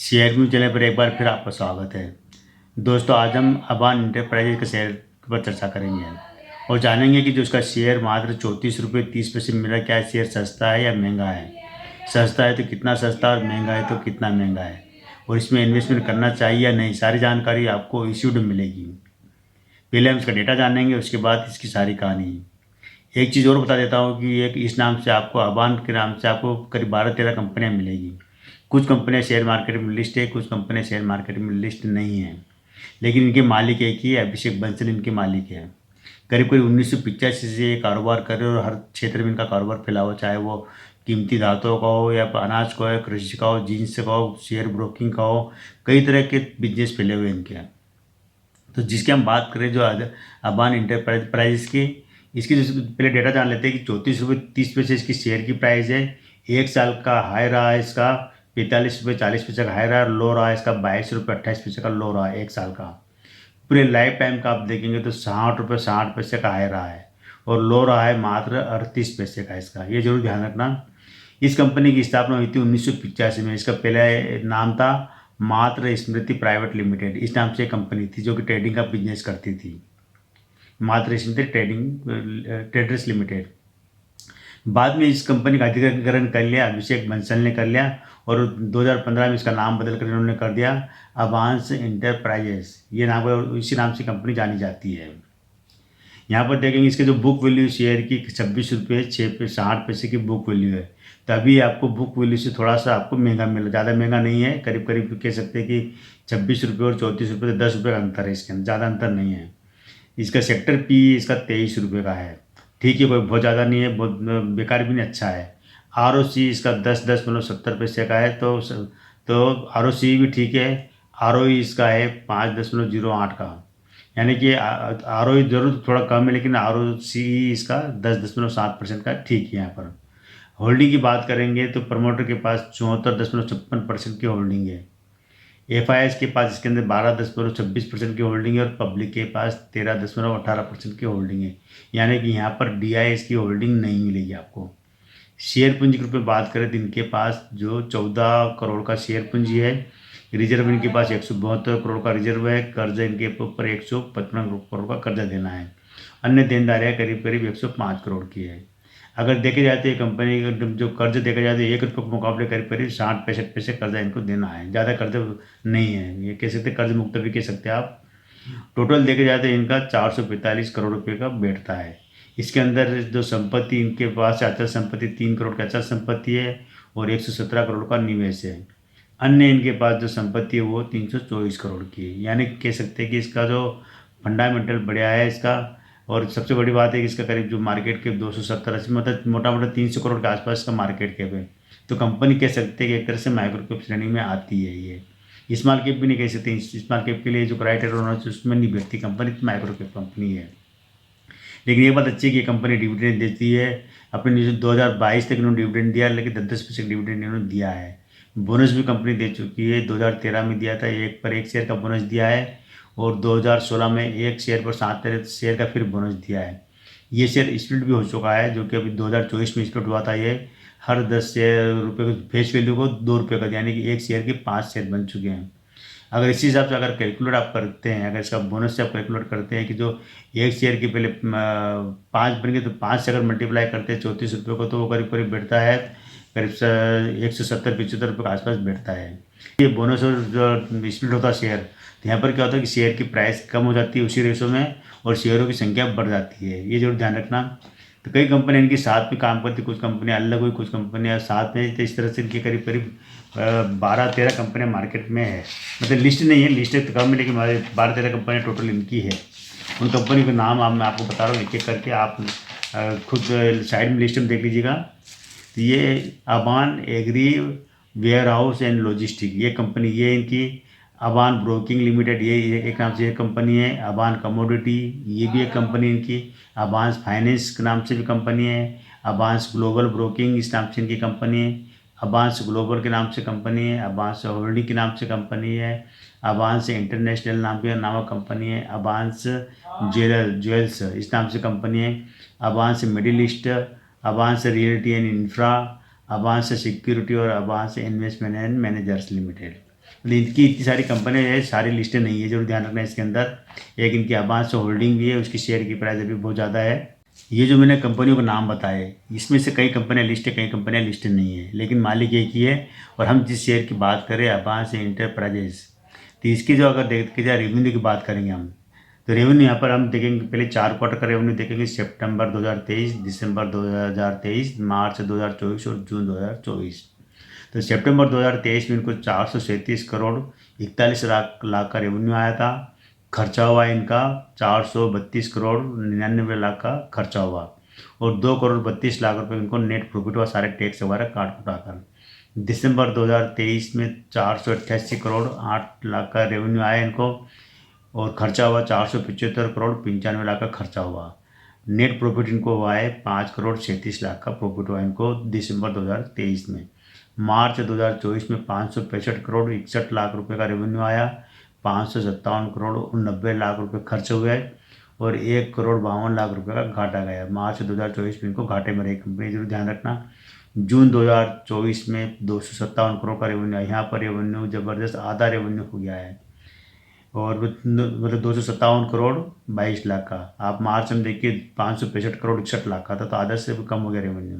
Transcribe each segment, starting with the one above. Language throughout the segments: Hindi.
शेयर में चलने पर एक बार फिर आपका स्वागत है। दोस्तों, आज हम अबान इंटरप्राइजेज के शेयर पर चर्चा करेंगे और जानेंगे कि जो उसका शेयर मात्र 34 रुपये 30 पैसे मिल रहा है, क्या शेयर सस्ता है या महंगा है। सस्ता है तो कितना सस्ता और महंगा है तो कितना महंगा है, और इसमें इन्वेस्टमेंट करना चाहिए या नहीं, सारी जानकारी आपको इश्यूड मिलेगी। पहले हम इसका डेटा जानेंगे, उसके बाद इसकी सारी कहानी। एक चीज़ और बता देता हूँ कि एक इस नाम से आपको, अबान के नाम से आपको करीब 12-13 कंपनियाँ मिलेगी। कुछ कंपनियां शेयर मार्केट में लिस्ट है, कुछ कंपनियां शेयर मार्केट में लिस्ट नहीं है, लेकिन इनके मालिक एक ही है, अभिषेक बंसल इनके मालिक है। करीब करीब 1985 से ये कारोबार कर रहे हैं और हर क्षेत्र में इनका कारोबार फैला हुआ, चाहे वो कीमती धातुओं का हो या अनाज का हो, कृषि का हो, जीन्स का हो, शेयर ब्रोकिंग का हो, कई तरह के बिजनेस फैले हुए इनके। तो जिसकी हम बात करें जो अबान इंटरप्राइजेस की, इसकी जो पहले डेटा जान लेते हैं कि 34 रुपये 30 पैसे इसकी शेयर की प्राइस है। एक साल का हाई रहा है इसका 45 रुपये 40 पैसे का हाई रहा है, लो रहा है इसका 22 रुपये 28 पैसे का लो रहा है एक साल का। पूरे लाइफ टाइम का आप देखेंगे तो 60 रुपये 60 पैसे का हाई रहा है और लो रहा है मात्र 38 पैसे का इसका। ये जरूर ध्यान रखना। इस कंपनी की स्थापना हुई थी 1985 में। इसका पहला नाम था मात्र स्मृति प्राइवेट लिमिटेड, इस नाम से एक कंपनी थी जो कि ट्रेडिंग का बिजनेस करती थी। मात्र स्मृति ट्रेडर्स लिमिटेड। बाद में इस कंपनी का अधिग्रहण कर लिया अभिषेक बंसल ने कर लिया और 2015 में इसका नाम बदल कर इन्होंने कर दिया अबांस इंटरप्राइजेस। ये नाम, इसी नाम से कंपनी जानी जाती है। यहाँ पर देखेंगे इसके जो बुक वैल्यू शेयर की 26 रुपये 60 पैसे की बुक वैल्यू है। तभी आपको बुक वैल्यू से थोड़ा सा आपको महंगा मिला, ज़्यादा महंगा नहीं है। करीब करीब कह सकते हैं कि 26 रुपये और 34 रुपये, 10 रुपये का अंतर है इसके अंदर, ज़्यादा अंतर नहीं है। इसका सेक्टर पी इसका 23 रुपये का है। ठीक है, कोई बहुत ज़्यादा नहीं है, बहुत बेकार भी नहीं, अच्छा है। आर ओ सी इसका 10.70 पैसे का है, तो आर ओ सी भी ठीक है। आर ओ ई इसका है 5.08 का, यानी कि आर ओ ई जरूर थोड़ा कम है, लेकिन आर ओ सी इसका 10.7% का ठीक है। यहाँ पर होल्डिंग की बात करेंगे तो प्रमोटर के पास 74.56% की होल्डिंग है। एफ आई एस के पास इसके अंदर 12.26% की होल्डिंग है और पब्लिक के पास 13.18% की होल्डिंग है, यानी कि यहाँ पर डी आई एस की होल्डिंग नहीं मिलेगी आपको। शेयर पूंजी के रूप में बात करें तो इनके पास जो 14 करोड़ का शेयर पूंजी है, रिजर्व इनके पास 172 करोड़ का रिजर्व है, कर्ज इनके ऊपर 155 करोड़ का कर्जा देना है, अन्य देनदारियाँ करीब करीब 105 करोड़ की है। अगर देखे जाए तो ये कंपनी का जो कर्ज देखा जाए तो 1 रुपये के मुकाबले करीब करीब 60-65 पैसे कर्जा इनको देना है, ज़्यादा कर्ज नहीं है। ये कह सकते कर्ज मुक्त भी कह सकते हैं आप। टोटल देखे जाए तो इनका 445 करोड़ रुपये का बैठता है। इसके अंदर जो संपत्ति इनके पास अचल संपत्ति 3 करोड़ की अचल संपत्ति है और 117 करोड़ का निवेश है। अन्य इनके पास जो संपत्ति है वो 324 करोड़ की है, यानी कह सकते हैं कि इसका जो फंडामेंटल बढ़िया है इसका। और सबसे बड़ी बात है कि इसका करीब जो मार्केट कैप 270-80, मतलब मोटा मोटा 300 करोड़ के आसपास का मार्केट कैप है। तो कंपनी कह सकते हैं कि एक तरह से माइक्रो कैप श्रेणी में आती है। ये स्मॉल कैप भी नहीं कह सकते, स्मॉल कैप के लिए जो क्राइटेरिया होना चाहिए उसमें नहीं बैठती कंपनी, तो माइक्रो कैप कंपनी है। लेकिन ये बात अच्छी है कि कंपनी डिविडेंड देती है। अपने जो 2022 तक इन्होंने डिविडेंड दिया, लेकिन 10-10% डिविडेंड इन्होंने दिया है। बोनस भी कंपनी दे चुकी है, 2013 में दिया था, 1 पर 1 शेयर का बोनस दिया है और 2016 में 1 शेयर पर 7 शेयर का फिर बोनस दिया है। ये शेयर स्प्लिट भी हो चुका है, जो कि अभी 2024 में स्प्लिट हुआ था। ये हर 10 शेयर रुपये को फेस वैल्यू को 2 रुपये का, यानी कि 1 शेयर के 5 शेयर बन चुके हैं। अगर इसी हिसाब से अगर कैलकुलेट आप करते हैं, अगर इसका बोनस से आप कैलकुलेट करते हैं कि जो 1 शेयर के पहले 5 बन गए, तो 5 से अगर मल्टीप्लाई करते हैं 34 रुपये को, तो वो करीब करीब बैठता है करीब 170-75 रुपये के आसपास बैठता है। ये बोनस और जो स्प्लिट होता है शेयर, तो यहाँ पर क्या होता है कि शेयर की प्राइस कम हो जाती है उसी रेशो में और शेयरों की संख्या बढ़ जाती है। ये जरूर ध्यान रखना। तो कई कंपनियां इनकी साथ में काम करती, कुछ कंपनियां अलग हुई, कुछ कंपनियां साथ में, तो इस तरह से इनकी करीब करीब 12-13 कंपनियां मार्केट में है। मतलब लिस्ट नहीं है, लिस्ट तो कम है, लेकिन 12-13 कंपनियां टोटल इनकी है। उन कंपनी का नाम मैं आपको बता रहा हूँ, एक एक करके आप खुद साइड में लिस्ट में देख लीजिएगा। तो ये Aban agri warehouse and logistic, ये कंपनी, ये इनकी अबान ब्रोकिंग लिमिटेड, ये एक नाम से एक कंपनी है। अबान कमोडिटी, ये भी एक कंपनी इनकी। अबांस फाइनेंस के नाम से भी कंपनी है। अबांस ग्लोबल ब्रोकिंग इस नाम से इनकी कंपनी है। अबांस ग्लोबल के नाम से कंपनी है। अबांस होल्डिंग के नाम से कंपनी है। अबांस इंटरनेशनल नाम के नामक कंपनी है। अबांस ज्वेल्स इस नाम से कंपनी है। Abans Middle East, Abans realty and infra, Abans security और Abans investment and managers limited. इनकी इतनी सारी कंपनियाँ है, सारी लिस्टें नहीं है, जरूर ध्यान रखना है इसके अंदर। एक इनकी आभास होल्डिंग भी है, उसकी शेयर की प्राइस अभी बहुत ज़्यादा है। ये जो मैंने कंपनियों के नाम बताए, इसमें से कई कंपनियां लिस्ट है, कई कंपनियां लिस्ट नहीं है, लेकिन मालिक एक ही है। और हम जिस शेयर की बात करें, आभास इंटरप्राइजेस, तो इसकी जो अगर देखते जाए रेवेन्यू की बात करेंगे हम, तो रेवेन्यू यहाँ पर हम देखेंगे, पहले 4 क्वार्टर का रेवेन्यू देखेंगे, सितंबर 2023, दिसंबर 2023, मार्च 2024 और जून 2024। तो सितंबर 2023 में इनको 437 करोड़ 41 लाख का रेवेन्यू आया था। खर्चा हुआ इनका 432 करोड़ 99 लाख का खर्चा हुआ, और 2 करोड़ 32 लाख रुपए इनको नेट प्रॉफिट हुआ, सारे टैक्स वगैरह काट कुटाकर। दिसंबर 2023 में 488 करोड़ 8 लाख का रेवेन्यू आया इनको, और खर्चा हुआ 475 करोड़ 95 लाख का खर्चा हुआ। नेट प्रॉफिट इनको हुआ है 5 करोड़ 37 लाख का प्रॉफिट हुआ इनको दिसंबर 2023 में। मार्च 2024 में 565 करोड़ 61 लाख रुपए का रेवेन्यू आया, 557 करोड़ 90 लाख रुपए खर्च हुए, और 1 करोड़ 52 लाख रुपए का घाटा गया। मार्च 2024 में इनको घाटे में रही कंपनी, जरूर ध्यान रखना। जून 2024 में 257 करोड़ का रेवेन्यू है, यहाँ पर रेवेन्यू ज़बरदस्त आधा रेवेन्यू हो गया है, और मतलब 257 करोड़ 22 लाख का। आप मार्च में देखिए 565 करोड़ 61 लाख का था, तो आधा से भी कम हो गया रेवेन्यू।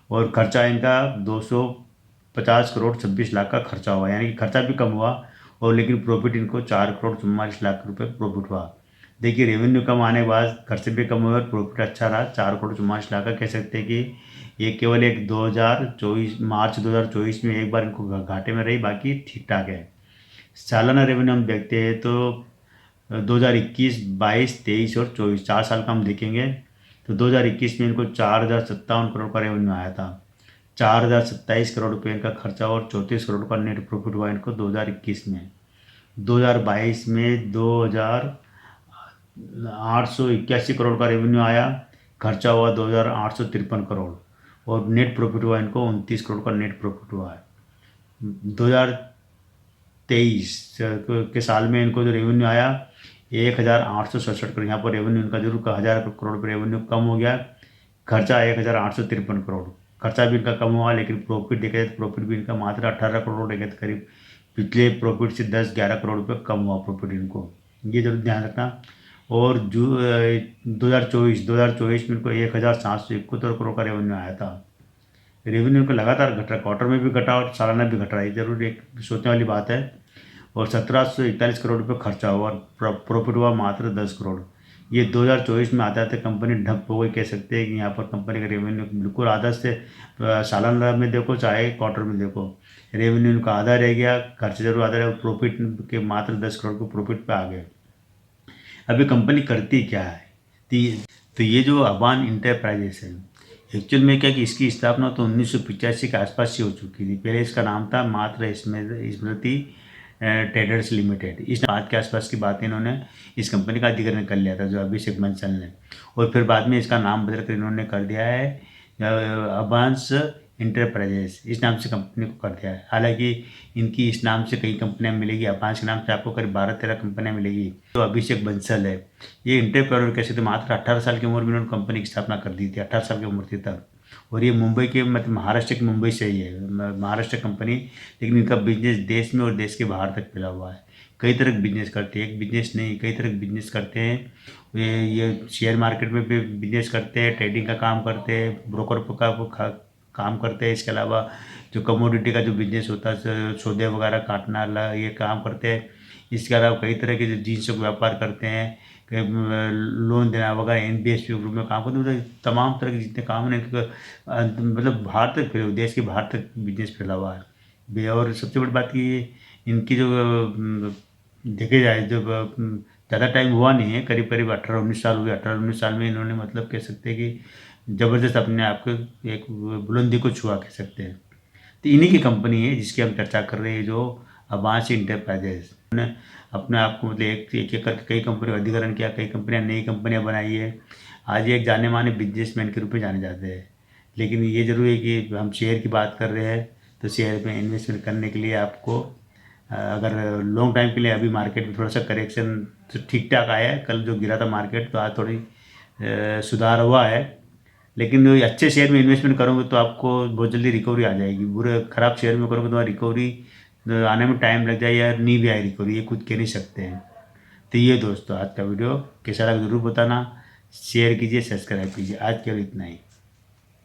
और खर्चा इनका 250 करोड़ 26 लाख का खर्चा हुआ, यानी कि खर्चा भी कम हुआ, और लेकिन प्रॉफिट इनको 4 करोड़ 44 लाख रुपए प्रॉफिट हुआ। देखिए रेवेन्यू कम आने के बाद खर्चे भी कम हुए और प्रॉफिट अच्छा रहा, 4 करोड़ 44 लाख का। कह सकते हैं कि ये केवल एक 2024 मार्च 2024 में एक बार इनको घाटे में रही, बाकी ठीक ठाक है। सालाना रेवेन्यू हम देखते हैं तो 2021, 22, 23 और 24, 4 साल का हम देखेंगे, तो 2021 में इनको 4057 करोड़ का रेवेन्यू आया था, 4027 करोड़ रुपये इनका खर्चा और 34 करोड़ का नेट प्रॉफिट हुआ इनको 2021 में। 2022 में 2881 करोड़ का रेवेन्यू आया, खर्चा हुआ 2853 करोड़, और नेट प्रॉफिट हुआ इनको 29 करोड़ का नेट प्रॉफिट हुआ है। 2023 के साल में इनको जो रेवेन्यू आया 1867 करोड़, यहाँ पर रेवेन्यू इनका जरूर 1000 करोड़ पर रेवेन्यू कम हो गया, खर्चा 1853 करोड़, खर्चा भी इनका कम हुआ, लेकिन प्रॉफिट देखा जाए तो प्रॉफिट भी इनका मात्र 18 करोड़ देखा तो करीब पिछले प्रॉफिट से 10-11 करोड़ रुपये कम हुआ प्रॉफिट इनको, ये जरूर ध्यान रखना। और 2024 में इनको 1771 करोड़ का रेवेन्यू आया था। रेवेन्यू इनको लगातार घट रहा, क्वार्टर में भी घटा और सालाना भी घट रहा है, जरूर एक सोचने वाली बात है। और 1741 करोड़ रुपये खर्चा हुआ और प्रॉफिट हुआ मात्र 10 करोड़। ये 2024 में आते आते कंपनी ढप हो गई, कह सकते हैं कि यहाँ पर कंपनी का रेवेन्यू बिल्कुल आधा से सालाना में देखो चाहे क्वार्टर में देखो, रेवेन्यू इनका आधा रह गया, खर्च जरूर आधा रहा, प्रॉफिट के मात्र 10 करोड़ के प्रॉफिट पे आ गए। अभी कंपनी करती क्या है, तो ये जो अबान इंटरप्राइजेस है, एक्चुअल में क्या कि इसकी स्थापना तो 1985 के आसपास ही हो चुकी थी। पहले इसका नाम था मात्र स्मृति ट्रेडर्स लिमिटेड। इस बात के आसपास की बात इन्होंने इस कंपनी का अधिग्रहण कर लिया था जो अभिषेक बंसल ने, और फिर बाद में इसका नाम बदल कर इन्होंने कर दिया है अबांस इंटरप्राइजेस, इस नाम से कंपनी को कर दिया है। हालांकि इनकी इस नाम से कई कंपनियां मिलेगी, अबांस के नाम से आपको करीब 12-13 कंपनियां मिलेगी। तो अभिषेक बंसल है, ये इंटरप्रेन्योर कैसे थे, मात्र 18 साल की उम्र में उन्होंने कंपनी की स्थापना कर दी थी, 18 साल की उम्र थी तब। और ये मुंबई के मतलब महाराष्ट्र की मुंबई से ही है, महाराष्ट्र कंपनी, लेकिन इनका बिजनेस देश में और देश के बाहर तक फैला हुआ है। कई तरह के बिजनेस करते हैं, एक बिजनेस नहीं कई तरह के बिजनेस करते हैं। ये शेयर मार्केट में भी बिजनेस करते हैं, ट्रेडिंग का काम करते हैं, ब्रोकर का काम करते हैं। इसके अलावा जो कमोडिटी का जो बिजनेस होता है, सौदे वगैरह काटना, ये काम करते हैं। इसके अलावा कई तरह के जो जीन्सों का व्यापार करते हैं, लोन देना वगैरह, NBFC ग्रुप में काम करते हैं, मतलब तमाम तरह के जितने काम हैं मतलब बाहर तक फैले, देश के बाहर तक बिजनेस फैला हुआ है। और सबसे बड़ी बात कि इनकी जो देखे जाए जो ज़्यादा टाइम हुआ नहीं है, करीब करीब 18-19 साल हुए। 18-19 साल में इन्होंने मतलब कह सकते हैं कि ज़बरदस्त अपने आप को एक बुलंदी को छुआ, कह सकते हैं। तो इन्हीं की कंपनी है जिसकी हम चर्चा कर रहे हैं, जो अबांस इंटरप्राइजेस। उन्होंने अपने आप को मतलब एक एक करके कई कंपनियों का अधिग्रहण किया, कई कंपनियां नई कंपनियां बनाई है। आज ये एक जाने माने बिजनेसमैन के रूप में जाने जाते हैं। लेकिन ये जरूरी है कि हम शेयर की बात कर रहे हैं, तो शेयर में इन्वेस्टमेंट करने के लिए आपको अगर लॉन्ग टाइम के लिए, अभी मार्केट में थोड़ा सा करेक्शन तो ठीक ठाक आया है, कल जो गिरा था मार्केट तो आज थोड़ी सुधार हुआ है। लेकिन अच्छे शेयर में इन्वेस्टमेंट करोगे तो आपको बहुत जल्दी रिकवरी आ जाएगी, बुरे खराब शेयर में करोगे तो रिकवरी आने में टाइम लग जाए या नहीं भी आए रिकवरी, ये कुछ कह नहीं सकते हैं। तो ये दोस्तों आज का वीडियो कैसा लगा ज़रूर बताना, शेयर कीजिए, सब्सक्राइब कीजिए। आज के लिए इतना ही।